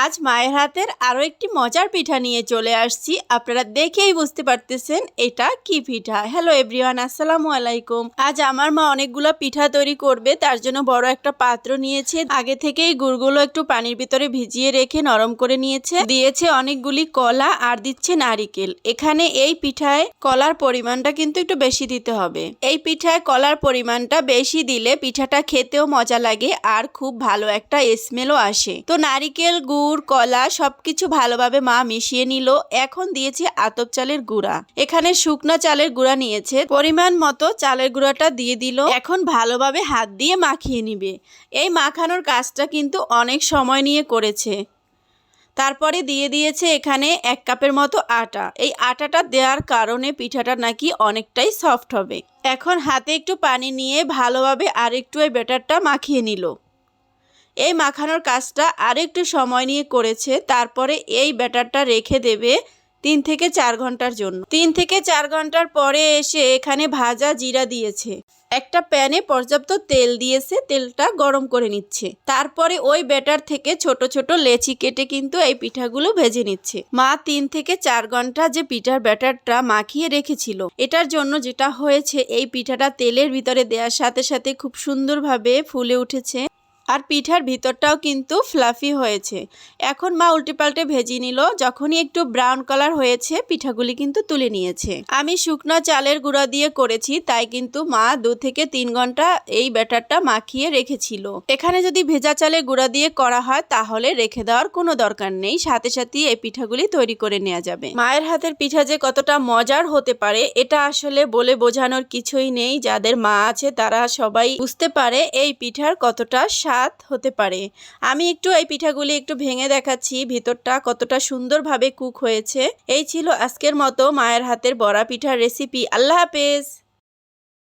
আজ মায়ের হাতের আরও একটি মজার পিঠা নিয়ে চলে আসছি। আপনারা দেখেই বুঝতে পারতেছেন এটা কি পিঠা। হ্যালো এভরিওয়ান, আসসালামু আলাইকুম। আজ আমার মা অনেকগুলো পিঠা তৈরি করবে, তার জন্য বড় একটা পাত্র নিয়েছে। আগে থেকেই গুড়গুলো একটু পানির ভিতরে ভিজিয়ে রেখে নরম করে নিয়েছে। দিয়েছে অনেকগুলি কলা আর দিচ্ছে নারিকেল। এখানে এই পিঠায় কলার পরিমাণটা কিন্তু একটু বেশি দিতে হবে। এই পিঠায় কলার পরিমাণটা বেশি দিলে পিঠাটা খেতেও মজা লাগে আর খুব ভালো একটা স্মেলও আসে। তো নারিকেল, গুড়, কলা সবকিছু ভালোভাবে মা মিশিয়ে নিল। এখন দিয়েছে আতপ চালের গুঁড়া। এখানে শুকনো চালের গুঁড়া নিয়েছে, পরিমাণ মতো চালের গুঁড়াটা দিয়ে দিল। এখন ভালোভাবে হাত দিয়ে মাখিয়ে নিবে। এই মাখানোর কাজটা কিন্তু অনেক সময় নিয়ে করেছে। তারপরে দিয়ে দিয়েছে এখানে 1 কাপের মতো আটা। এই আটাটা দেওয়ার কারণে পিঠাটা নাকি অনেকটাই সফট হবে। এখন হাতে একটু পানি নিয়ে ভালোভাবে আরেকটু এই ব্যাটারটা মাখিয়ে নিল। এই মাখানোর কাজটা আরেকটু সময় নিয়ে করেছে। তারপরে এই ব্যাটারটা রেখে দেবে 3 থেকে 4 ঘন্টার জন্য। 3 থেকে 4 ঘন্টার পরে এসে এখানে ভাজা জিরা দিয়েছে। একটা প্যানে পর্যাপ্ত তেল দিয়েছে, তেলটা গরম করে নিচ্ছে। তারপরে ওই ব্যাটার থেকে ছোট ছোট লেচি কেটে কিন্তু এই পিঠাগুলো ভেজে নিচ্ছে। মা 3 থেকে 4 ঘন্টা যে পিঠার ব্যাটারটা মাখিয়ে রেখেছিল, এটার জন্য যেটা হয়েছে, এই পিঠাটা তেলের ভিতরে দেওয়ার সাথে সাথে খুব সুন্দরভাবে ফুলে উঠেছে আর পিঠার ভিতরটাও কিন্তু ফ্লাফি হয়েছে। এখন মা উল্টে পাল্টে ভেজে নিল। যখনই একটু ব্রাউন কালার হয়েছে, পিঠাগুলি কিন্তু তুলে নিয়েছে। আমি শুকনো চালের গুঁড়া দিয়ে করেছি, তাই কিন্তু মা 2 থেকে 3 ঘন্টা এই ব্যাটারটা মাখিয়ে রেখেছিল। এখানে যদি ভেজা চালের গুঁড়া দিয়ে করা হয় তাহলে রেখে দেওয়ার কোনো দরকার নেই, সাথে সাথে এই পিঠাগুলি তৈরি করে নেওয়া যাবে। মায়ের হাতের পিঠা যে কতটা মজার হতে পারে এটা আসলে বলে বোঝানোর কিছুই নেই। যাদের মা আছে তারা সবাই বুঝতে পারে এই পিঠার কতটা স্বাদ হতে পারে। আমি একটু এই পিঠাগুলি একটু ভেঙে দেখাচ্ছি ভিতরটা কতটা সুন্দরভাবে কুক হয়েছে। এই ছিল আজকের মতো মায়ের হাতের বড়া পিঠার রেসিপি। আল্লাহ হাফেজ।